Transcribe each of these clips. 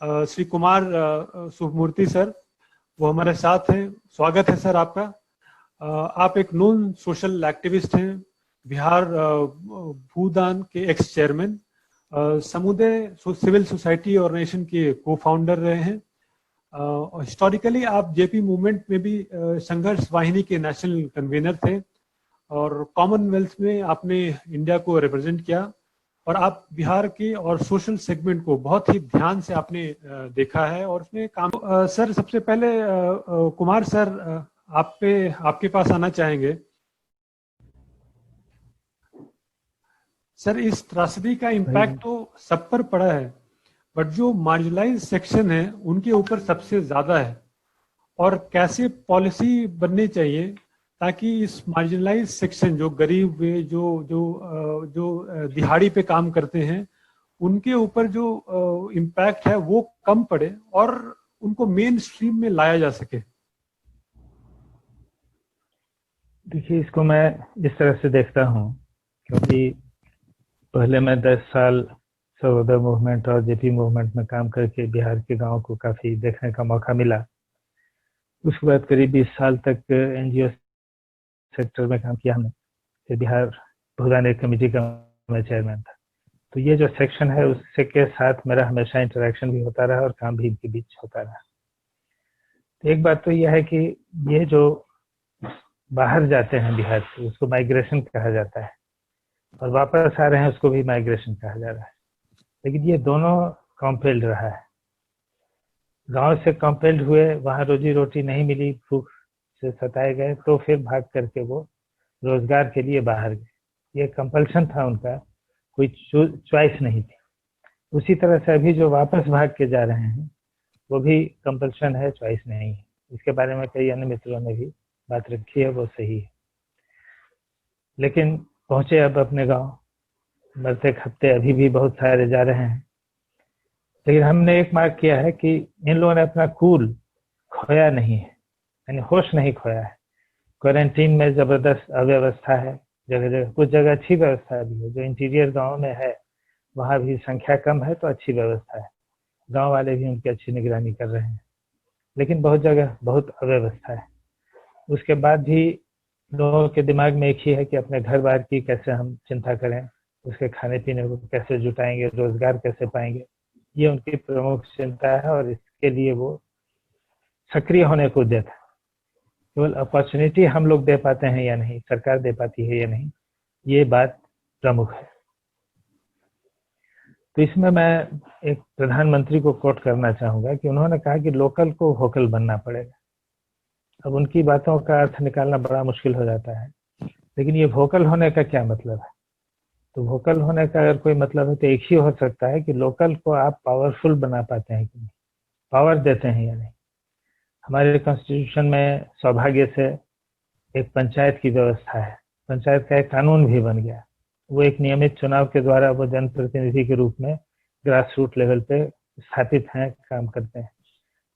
Shri Kumar सुखमूर्ति sir, वो हमारे साथ हैं। स्वागत है सर आपका। आप एक नॉन सोशल एक्टिविस्ट हैं, बिहार भूदान के एक्स चेयरमैन, समुदाय सिविल सोसाइटी ऑर्गेनाइजेशन के को फाउंडर रहे हैं। हिस्टोरिकली आप जेपी मूवमेंट में भी संघर्ष वाहिनी के नेशनल कन्वीनर थे और कॉमनवेल्थ में आपने इंडिया को रिप्रेजेंट किया, और आप बिहार के और सोशल सेगमेंट को बहुत ही ध्यान से आपने देखा है और उसमें काम। सर, सबसे पहले कुमार सर आपके पास आना चाहेंगे। सर, इस त्रासदी का इम्पैक्ट तो सब पर पड़ा है, बट जो मार्जिनलाइज सेक्शन है उनके ऊपर सबसे ज्यादा है, और कैसे पॉलिसी बननी चाहिए ताकि इस मार्जिनलाइज सेक्शन, जो गरीब वे जो जो जो दिहाड़ी पे काम करते हैं, उनके ऊपर जो इम्पैक्ट है वो कम पड़े और उनको मेन स्ट्रीम में लाया जा सके। देखिए, इसको मैं इस तरह से देखता हूँ, क्योंकि पहले मैं 10 साल सर्वोदय मूवमेंट और जेपी मूवमेंट में काम करके बिहार के गांव को काफ़ी देखने का मौका मिला। उसके बाद करीब 20 साल तक एनजीओ सेक्टर में काम किया हमने। फिर बिहार भूदान कमेटी का मैं चेयरमैन था। तो ये जो सेक्शन है उससे के साथ मेरा हमेशा इंटरेक्शन भी होता रहा और काम भी इनके बीच होता रहा। तो एक बात तो यह है कि ये जो बाहर जाते हैं बिहार से, उसको माइग्रेशन कहा जाता है, और वापस आ रहे हैं उसको भी माइग्रेशन कहा जा रहा है। लेकिन ये दोनों कॉम्पेल्ड रहा है। गांव से कॉम्पेल्ड हुए, वहां रोजी रोटी नहीं मिली, भूख से सताए गए, तो फिर भाग करके वो रोजगार के लिए बाहर गए। ये कंपल्शन था उनका, कोई चॉइस नहीं थी। उसी तरह से अभी जो वापस भाग के जा रहे हैं वो भी कंपल्शन है, चॉइस नहीं है। इसके बारे में कई अन्य मित्रों ने भी बात रखी है, वो सही है। लेकिन पहुंचे अब अपने गांव, मरते खपते अभी भी बहुत सारे जा रहे हैं। लेकिन हमने एक मार्क किया है कि इन लोगों ने अपना कूल खोया नहीं है, यानी होश नहीं खोया है। क्वारंटीन में जबरदस्त अव्यवस्था है जगह जगह, कुछ जगह अच्छी व्यवस्था भी है। जो इंटीरियर गांव में है वहां भी संख्या कम है तो अच्छी व्यवस्था है, गांव वाले भी उनकी अच्छी निगरानी कर रहे हैं। लेकिन बहुत जगह बहुत अव्यवस्था है। उसके बाद भी लोगों के दिमाग में एक ही है कि अपने घर बार की कैसे हम चिंता करें, उसके खाने पीने को कैसे जुटाएंगे, रोजगार कैसे पाएंगे, ये उनकी प्रमुख चिंता है। और इसके लिए वो सक्रिय होने को देता है। केवल अपॉर्चुनिटी हम लोग दे पाते हैं या नहीं, सरकार दे पाती है या नहीं, ये बात प्रमुख है। तो इसमें मैं एक प्रधानमंत्री को कोट करना चाहूंगा कि उन्होंने कहा कि लोकल को वोकल बनना पड़ेगा। अब उनकी बातों का अर्थ निकालना बड़ा मुश्किल हो जाता है, लेकिन ये वोकल होने का क्या मतलब है? तो वोकल होने का अगर कोई मतलब है तो एक ही हो सकता है कि लोकल को आप पावरफुल बना पाते हैं कि नहीं, पावर देते हैं या नहीं। हमारे कॉन्स्टिट्यूशन में सौभाग्य से एक पंचायत की व्यवस्था है, पंचायत का एक कानून भी बन गया। वो एक नियमित चुनाव के द्वारा वो जनप्रतिनिधि के रूप में ग्रास रूट लेवल पे स्थापित हैं, काम करते हैं।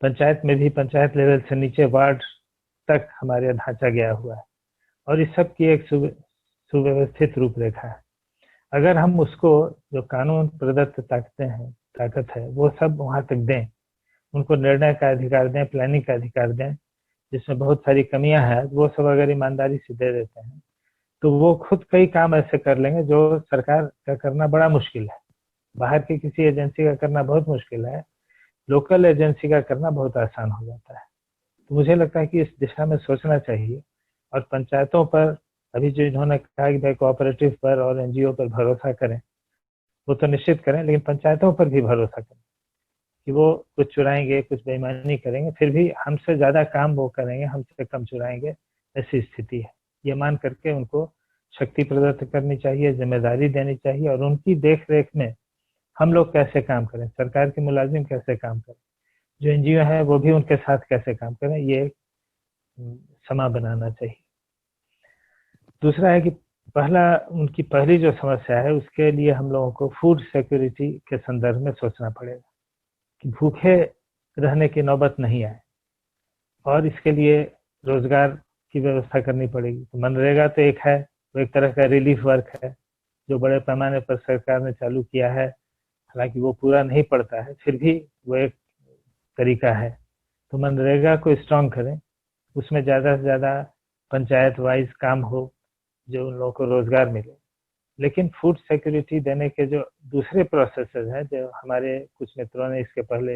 पंचायत में भी पंचायत लेवल से नीचे वार्ड तक हमारे ढांचा गया हुआ है, और इस सब की एक सुव्यवस्थित रूपरेखा है। अगर हम उसको, जो कानून प्रदत्त ताकत है, वो सब वहां तक दें, उनको निर्णय का अधिकार दें, प्लानिंग का अधिकार दें, जिसमें बहुत सारी कमियां हैं, वो सब अगर ईमानदारी से दे देते हैं तो वो खुद कई काम ऐसे कर लेंगे जो सरकार का करना बड़ा मुश्किल है। बाहर की किसी एजेंसी का करना बहुत मुश्किल है, लोकल एजेंसी का करना बहुत आसान हो जाता है। तो मुझे लगता है कि इस दिशा में सोचना चाहिए, और पंचायतों पर अभी जो इन्होंने कहा कि भाई कोऑपरेटिव पर और एनजीओ पर भरोसा करें, वो तो निश्चित करें, लेकिन पंचायतों पर भी भरोसा करें कि वो कुछ चुराएंगे, कुछ बेईमानी करेंगे, फिर भी हमसे ज्यादा काम वो करेंगे, हमसे कम चुराएंगे, ऐसी स्थिति है। ये मान करके उनको शक्ति प्रदत्त करनी चाहिए, जिम्मेदारी देनी चाहिए, और उनकी देख रेख में हम लोग कैसे काम करें, सरकार के मुलाजिम कैसे काम करें, जो एनजीओ है वो भी उनके साथ कैसे काम करें, ये समा बनाना चाहिए। दूसरा है कि उनकी पहली जो समस्या है उसके लिए हम लोगों को फूड सिक्योरिटी के संदर्भ में सोचना पड़ेगा कि भूखे रहने की नौबत नहीं आए, और इसके लिए रोजगार की व्यवस्था करनी पड़ेगी। तो मनरेगा तो एक है, वो एक तरह का रिलीफ वर्क है जो बड़े पैमाने पर सरकार ने चालू किया है। हालांकि वो पूरा नहीं पड़ता है, फिर भी वो एक तरीका है। तो मनरेगा को स्ट्रांग करें, उसमें ज़्यादा से ज़्यादा पंचायत वाइज काम हो जो उन लोगों को रोजगार मिले। लेकिन फूड सिक्योरिटी देने के जो दूसरे प्रोसेसेस हैं, जो हमारे कुछ मित्रों ने इसके पहले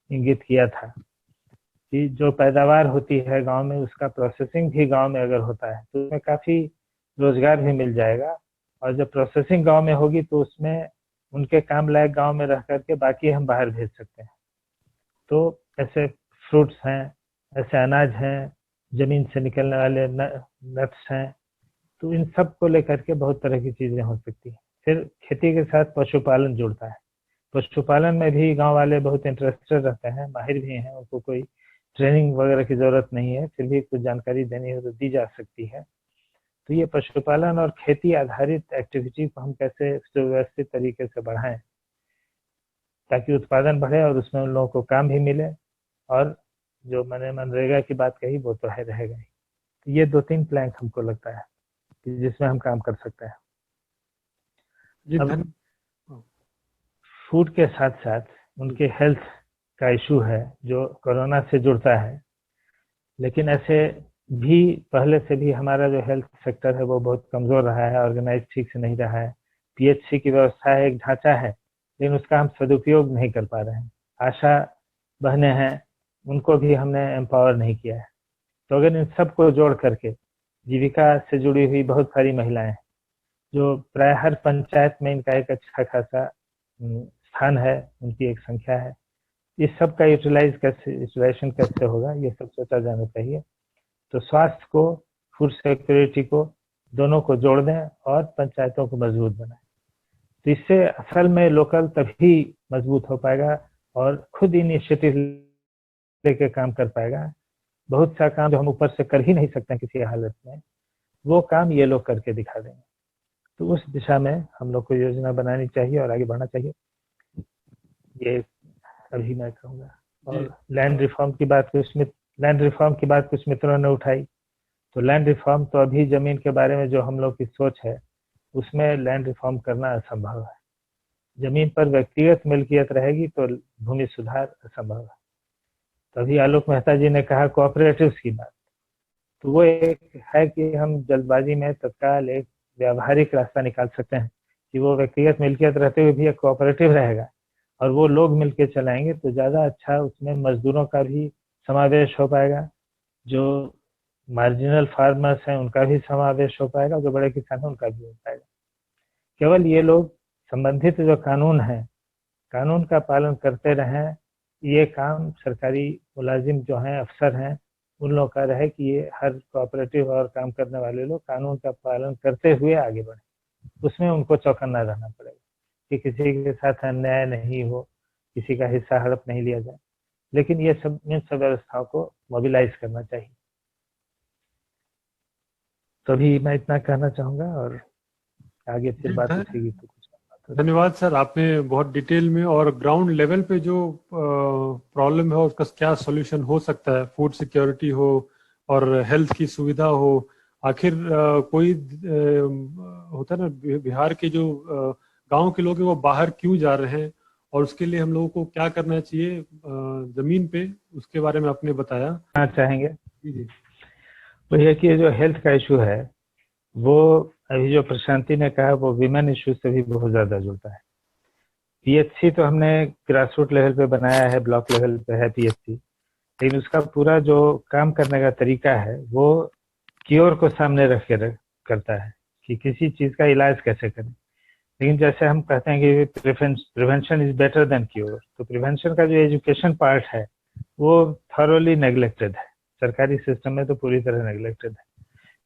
इंगित किया था कि जो पैदावार होती है गांव में उसका प्रोसेसिंग भी गांव में अगर होता है तो उसमें काफ़ी रोजगार भी मिल जाएगा। और जब प्रोसेसिंग गांव में होगी तो उसमें उनके काम लायक गांव में रह करके बाकी हम बाहर भेज सकते हैं। तो ऐसे फ्रूट्स हैं, ऐसे अनाज हैं, जमीन से निकलने वाले नट्स हैं, तो इन सब को लेकर के बहुत तरह की चीज़ें हो सकती हैं। फिर खेती के साथ पशुपालन जुड़ता है। पशुपालन में भी गांव वाले बहुत इंटरेस्टेड रहते हैं, माहिर भी हैं, उनको कोई ट्रेनिंग वगैरह की ज़रूरत नहीं है, फिर भी कुछ जानकारी देनी हो तो दी जा सकती है। तो ये पशुपालन और खेती आधारित एक्टिविटी को हम कैसे सुव्यवस्थित तरीके से बढ़ाएं ताकि उत्पादन बढ़े और उसमें उन लोगों को काम भी मिले, और जो मैंने मनरेगा की बात कही वो तो है रहेगा ही। तो ये 2-3 प्लैंक हमको लगता है कि जिसमें हम काम कर सकते हैं। जी अब फूड के साथ साथ उनके हेल्थ का इशू है जो कोरोना से जुड़ता है, लेकिन ऐसे भी पहले से भी हमारा जो हेल्थ सेक्टर है वो बहुत कमज़ोर रहा है, ऑर्गेनाइज ठीक से नहीं रहा है। पीएचसी की व्यवस्था है, एक ढांचा है, लेकिन उसका हम सदुपयोग नहीं कर पा रहे हैं। आशा बहनें हैं, उनको भी हमने एम्पावर नहीं किया है। तो अगर इन सब को जोड़ करके जीविका से जुड़ी हुई बहुत सारी महिलाएं हैं जो प्राय हर पंचायत में इनका एक अच्छा खासा स्थान है, उनकी एक संख्या है, इस सब का यूटिलाइजेशन कैसे होगा ये सब सोचा जाना चाहिए। तो स्वास्थ्य को, फूड सिक्योरिटी को, दोनों को जोड़ दें और पंचायतों को मजबूत बनाएं। तो इससे असल में लोकल तभी मजबूत हो पाएगा और खुद इनिशिएटिव लेके काम कर पाएगा। बहुत सा काम जो हम ऊपर से कर ही नहीं सकते किसी हालत में, वो काम ये लोग करके दिखा देंगे। तो उस दिशा में हम लोग को योजना बनानी चाहिए और आगे बढ़ना चाहिए, ये अभी मैं कहूँगा। और लैंड रिफॉर्म की बात कुछ मित्रों ने उठाई। तो लैंड रिफॉर्म तो अभी जमीन के बारे में जो हम लोग की सोच है उसमें लैंड रिफॉर्म करना असंभव है। जमीन पर व्यक्तिगत मिल्कियत रहेगी तो भूमि सुधार असंभव है। तभी आलोक मेहता जी ने कहा कोऑपरेटिव्स की बात, तो वो एक है कि हम जल्दबाजी में तत्काल एक व्यावहारिक रास्ता निकाल सकते हैं कि वो व्यक्तिगत मिल्कियत रहते हुए भी एक कोऑपरेटिव रहेगा और वो लोग मिलके चलाएंगे तो ज़्यादा अच्छा, उसमें मजदूरों का भी समावेश हो पाएगा, जो मार्जिनल फार्मर्स हैं उनका भी समावेश हो पाएगा, जो बड़े किसान हैं उनका भी हो पाएगा। केवल ये लोग संबंधित जो कानून है, कानून का पालन करते रहें। ये काम सरकारी मुलाजिम जो हैं, अफसर हैं, उन लोगों का रहे कि ये हर कोऑपरेटिव और काम करने वाले लोग कानून का पालन करते हुए आगे बढ़े। उसमें उनको चौकन्ना रहना पड़ेगा कि किसी के साथ अन्याय नहीं हो, किसी का हिस्सा हड़प नहीं लिया जाए। लेकिन ये सब, इन सब व्यवस्थाओं को मोबिलाइज करना चाहिए। तो अभी मैं इतना कहना चाहूँगा और आगे फिर बात उठेगी तो कुछ। धन्यवाद सर, आपने बहुत डिटेल में और ग्राउंड लेवल पे जो प्रॉब्लम है उसका क्या सॉल्यूशन हो सकता है, फूड सिक्योरिटी हो और हेल्थ की सुविधा हो। आखिर कोई होता है ना, बिहार के जो गांव के लोग हैं वो बाहर क्यों जा रहे हैं और उसके लिए हम लोगों को क्या करना चाहिए जमीन पे, उसके बारे में आपने बताया। चाहेंगे जी। वो ये कि जो हेल्थ का इशू है वो अभी जो प्रशांति ने कहा वो विमेन इशू से भी बहुत ज्यादा जुड़ता है। पीएचसी तो हमने ग्रास रूट लेवल पे बनाया है, ब्लॉक लेवल पे है पीएचसी, लेकिन उसका पूरा जो काम करने का तरीका है वो क्योर को सामने रख के करता है कि किसी चीज का इलाज कैसे करें। लेकिन जैसे हम कहते हैं कि prevention is better than cure, तो प्रिवेंशन का जो एजुकेशन पार्ट है वो थॉरोली नेग्लेक्टेड है, सरकारी सिस्टम में तो पूरी तरह नेग्लेक्टेड है।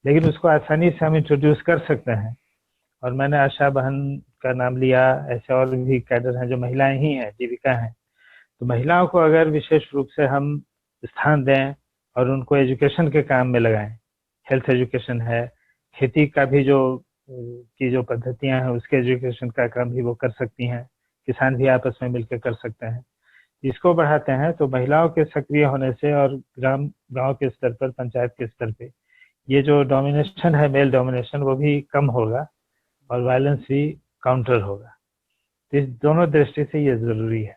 लेकिन उसको आसानी से हम इंट्रोड्यूस कर सकते हैं। और मैंने आशा बहन का नाम लिया, ऐसे और भी कैडर हैं जो महिलाएं ही हैं, जीविका हैं। तो महिलाओं को अगर विशेष रूप से हम स्थान दें और उनको एजुकेशन के काम में लगाएं, हेल्थ एजुकेशन है, खेती का भी जो पद्धतियां हैं उसके एजुकेशन का काम भी वो कर सकती हैं, किसान भी आपस में मिलकर कर सकते हैं। इसको बढ़ाते हैं तो महिलाओं के सक्रिय होने से और गांव के स्तर पर, पंचायत के स्तर पे ये जो डोमिनेशन है, मेल डोमिनेशन, वो भी कम होगा और वायलेंस भी काउंटर होगा। तो इस दोनों दृष्टि से ये जरूरी है।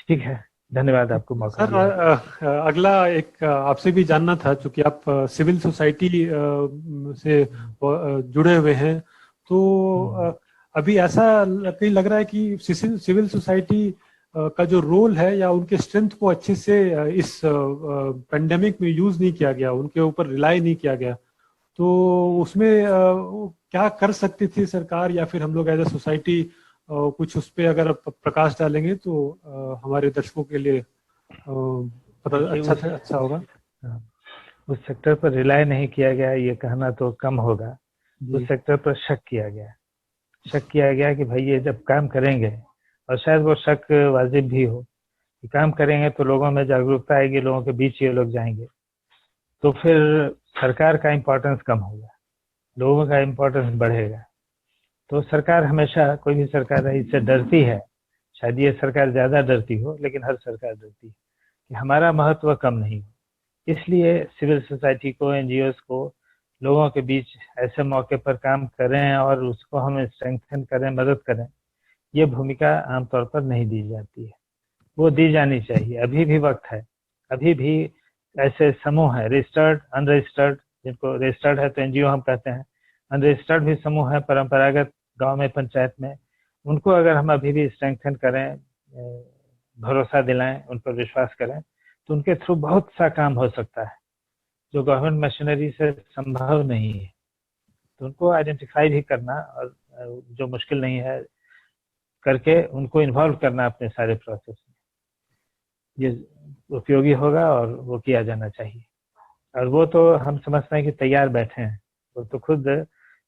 ठीक है, धन्यवाद आपको मौका सर दिया। अगला एक आपसे भी जानना था, चूंकि आप सिविल सोसाइटी से जुड़े हुए हैं, तो अभी ऐसा कहीं लग रहा है कि सिविल सोसाइटी का जो रोल है या उनके स्ट्रेंथ को अच्छे से इस पेंडेमिक में यूज नहीं किया गया, उनके ऊपर रिलाई नहीं किया गया, तो उसमें क्या कर सकती थी सरकार, या फिर हम लोग एज ए सोसाइटी कुछ उस पर अगर प्रकाश डालेंगे तो हमारे दर्शकों के लिए पता अच्छा से अच्छा होगा। उस सेक्टर पर रिलाय नहीं किया गया ये कहना तो कम होगा, उस सेक्टर पर शक किया गया कि भाई ये जब काम करेंगे, और शायद वो शक वाजिब भी हो कि काम करेंगे तो लोगों में जागरूकता आएगी, लोगों के बीच ये लोग जाएंगे, तो फिर सरकार का इम्पोर्टेंस कम होगा, लोगों का इम्पोर्टेंस बढ़ेगा। तो सरकार हमेशा, कोई भी सरकार है, इससे डरती है, शायद ये सरकार ज्यादा डरती हो, लेकिन हर सरकार डरती है कि हमारा महत्व कम नहीं हो। इसलिए सिविल सोसाइटी को, एनजीओज को लोगों के बीच ऐसे मौके पर काम करें और उसको हम स्ट्रेंथन करें, मदद करें, ये भूमिका आमतौर पर नहीं दी जाती है, वो दी जानी चाहिए। अभी भी वक्त है, अभी भी ऐसे समूह है, रजिस्टर्ड, अनरजिस्टर्ड, जिनको रजिस्टर्ड है तो एनजीओ हम कहते हैं, अनरजिस्टर्ड भी समूह है परंपरागत गांव में, पंचायत में, उनको अगर हम अभी भी स्ट्रेंथन करें, भरोसा दिलाएं, उन पर विश्वास करें, तो उनके थ्रू बहुत सा काम हो सकता है जो गवर्नमेंट मशीनरी से संभव नहीं है। तो उनको आइडेंटिफाई भी करना, और जो मुश्किल नहीं है करके उनको इन्वॉल्व करना अपने सारे प्रोसेस में, ये उपयोगी होगा और वो किया जाना चाहिए। और वो तो हम समझते हैं कि तैयार बैठे हैं, वो तो खुद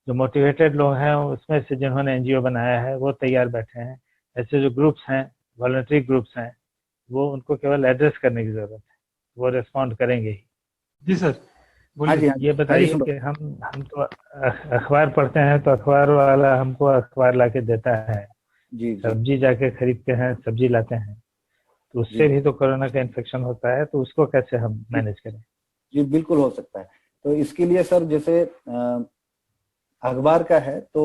जो मोटिवेटेड लोग हैं उसमें से जिन्होंने एनजीओ बनाया है वो तैयार बैठे हैं। ऐसे जो ग्रुप्स हैं, वॉलंटरी ग्रुप्स हैं, वो उनको केवल एड्रेस करने की जरूरत है, वो रिस्पॉन्ड करेंगे ही। जी सर, हाँ जी, ये बताइए कि हम तो अखबार पढ़ते हैं, तो अखबार वाला हमको अखबार लाके देता है, जी, सब्जी जाके खरीदते हैं, सब्जी लाते हैं, तो उससे भी तो कोरोना का इन्फेक्शन होता है, तो उसको कैसे हम मैनेज करें? जी बिल्कुल हो सकता है। तो इसके लिए सर, जैसे अखबार का है तो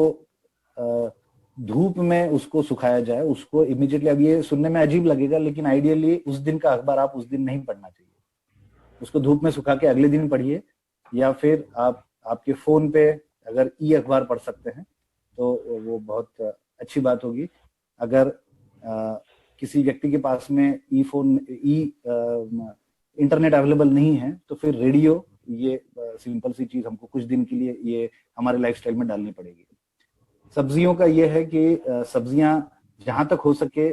धूप में उसको सुखाया जाए, उसको इमीडिएटली, अब ये सुनने में अजीब लगेगा लेकिन आइडियली उस दिन का अखबार आप उस दिन नहीं पढ़ना चाहिए, उसको धूप में सुखा के अगले दिन पढ़िए, या फिर आप आपके फोन पे अगर ई अखबार पढ़ सकते हैं तो वो बहुत अच्छी बात होगी। अगर किसी व्यक्ति के पास में ई फोन, इंटरनेट अवेलेबल नहीं है तो फिर रेडियो, ये सिंपल सी चीज हमको कुछ दिन के लिए ये हमारे लाइफस्टाइल में डालनी पड़ेगी। सब्जियों का ये है कि सब्जियां जहां तक हो सके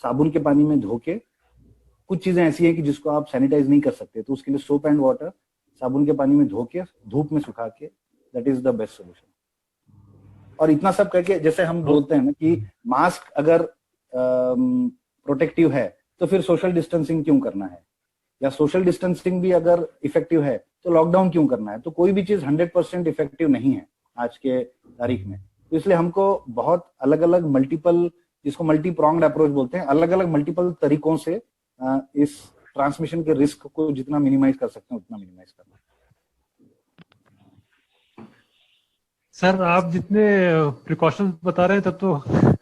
साबुन के पानी में धो के, कुछ चीजें ऐसी हैं कि जिसको आप सैनिटाइज नहीं कर सकते, तो उसके लिए सोप एंड वाटर साबुन के पानी में धो के धूप में सुखा के, that is the best solution. और इतना सब करके, जैसे हम बोलते हैं ना कि मास्क अगर प्रोटेक्टिव है तो फिर सोशल डिस्टेंसिंग क्यों करना है, या सोशल डिस्टेंसिंग भी अगर इफेक्टिव है तो लॉकडाउन क्यों करना है। तो कोई भी चीज 100% इफेक्टिव नहीं है आज के तारीख में, तो इसलिए हमको बहुत अलग अलग मल्टीपल, जिसको मल्टी प्रोंग्ड अप्रोच बोलते हैं, अलग अलग मल्टीपल तरीकों से इस ट्रांसमिशन के रिस्क को जितना मिनिमाइज कर सकते हैं उतना मिनिमाइज करना। सर आप जितने प्रिकॉशंस बता रहे हैं तब तो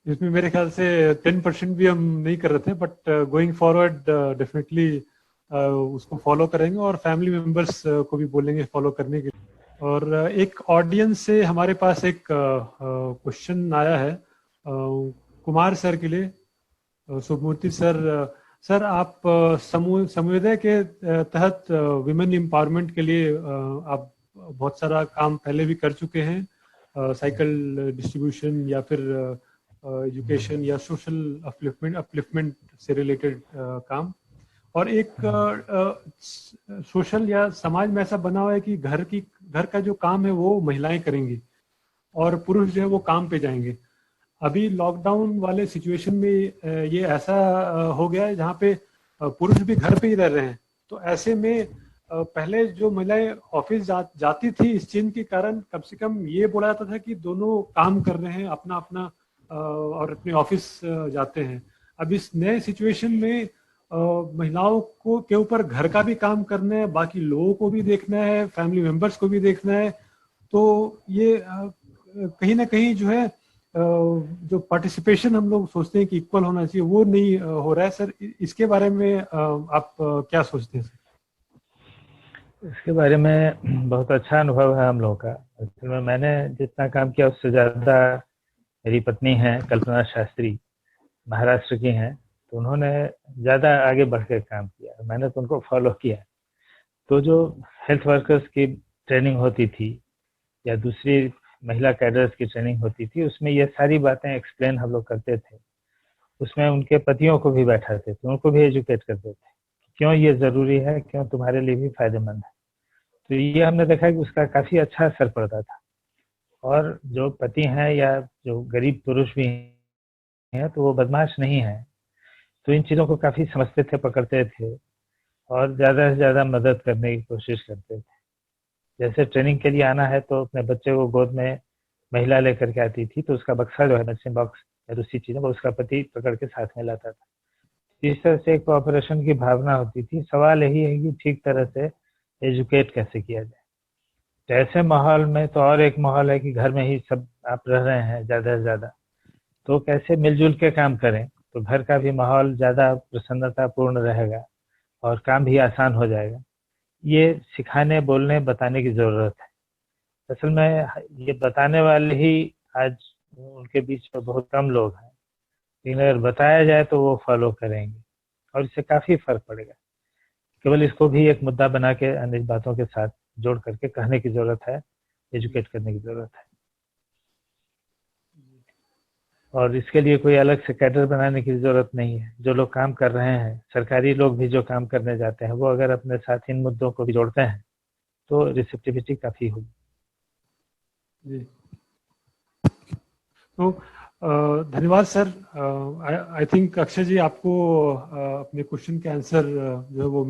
इसमें मेरे ख्याल से 10% भी हम नहीं कर रहे थे, बट गोइंग फॉरवर्ड डेफिनेटली उसको फॉलो करेंगे और फैमिली मेंबर्स को भी बोलेंगे फॉलो करने के लिए। और एक ऑडियंस से हमारे पास एक क्वेश्चन आया है कुमार सर के लिए। शुभमूर्ति सर, सर आप समुदाय के तहत विमेन एम्पावरमेंट के लिए आप बहुत सारा काम पहले भी कर चुके हैं, साइकिल डिस्ट्रीब्यूशन या फिर एजुकेशन या सोशल अपलिफ्टमेंट से रिलेटेड काम। और एक सोशल या समाज में ऐसा बना हुआ है कि घर का जो काम है वो महिलाएं करेंगी और पुरुष जो है वो काम पे जाएंगे। अभी लॉकडाउन वाले सिचुएशन में ये ऐसा हो गया है जहाँ पे पुरुष भी घर पे ही रह रहे हैं। तो ऐसे में पहले जो महिलाएं ऑफिस जाती थी इस चीन के कारण, कम से कम ये बोला जाता था कि दोनों काम कर रहे हैं अपना अपना और अपने ऑफिस जाते हैं। अब इस नए सिचुएशन में महिलाओं को के ऊपर घर का भी काम करना है, बाकी लोगों को भी देखना है, फैमिली मेंबर्स को भी देखना है। तो ये कहीं ना कहीं जो है जो पार्टिसिपेशन हम लोग सोचते हैं कि इक्वल होना चाहिए वो नहीं हो रहा है सर, इसके बारे में आप क्या सोचते हैं सर? इसके बारे में बहुत अच्छा अनुभव है हम लोगों का। असल में मैंने जितना काम किया उससे ज़्यादा मेरी पत्नी हैं कल्पना शास्त्री, महाराष्ट्र की हैं, तो उन्होंने ज़्यादा आगे बढ़ कर काम किया, मैंने तो उनको फॉलो किया। तो जो हेल्थ वर्कर्स की ट्रेनिंग होती थी या दूसरी महिला कैडर्स की ट्रेनिंग होती थी, उसमें ये सारी बातें एक्सप्लेन हम लोग करते थे। उसमें उनके पतियों को भी बैठाते थे, उनको भी एजुकेट करते थे, क्यों ये ज़रूरी है, क्यों तुम्हारे लिए भी फायदेमंद है। तो ये हमने देखा कि उसका काफ़ी अच्छा असर पड़ता था। और जो पति हैं या जो गरीब पुरुष भी हैं तो वो बदमाश नहीं है, तो इन चीज़ों को काफ़ी समझते थे, पकड़ते थे और ज़्यादा से ज़्यादा मदद करने की कोशिश करते थे। जैसे ट्रेनिंग के लिए आना है तो अपने बच्चे को गोद में महिला लेकर के आती थी, तो उसका बक्सा जो है मेडिसिन बॉक्स या दूसरी चीज़ें वो उसका पति पकड़ के साथ में लाता था। इस तरह से एक कोऑपरेशन की भावना होती थी। सवाल यही है कि ठीक तरह से एजुकेट कैसे किया जाए। तो ऐसे माहौल में तो और एक माहौल है कि घर में ही सब आप रह रहे हैं ज़्यादा से ज़्यादा, तो कैसे मिलजुल के काम करें तो घर का भी माहौल ज़्यादा प्रसन्नतापूर्ण रहेगा और काम भी आसान हो जाएगा। ये सिखाने, बोलने, बताने की ज़रूरत है। असल में ये बताने वाले ही आज उनके बीच में बहुत कम लोग हैं, लेकिन अगर बताया जाए तो वो फॉलो करेंगे और इससे काफ़ी फ़र्क पड़ेगा। केवल इसको भी एक मुद्दा बना के अन्य बातों के साथ जोड़ करके कहने की ज़रूरत है, एजुकेट करने की ज़रूरत है। और इसके लिए कोई अलग से कैडर बनाने की ज़रूरत नहीं है। जो लोग काम कर रहे हैं, सरकारी लोग भी जो काम करने जाते हैं, वो अगर अपने साथ इन मुद्दों को भी जोड़ते हैं तो रिसेप्टिविटी काफ़ी होगी। जी, तो धन्यवाद सर। आई थिंक अक्षय जी आपको अपने क्वेश्चन के आंसर जो है वो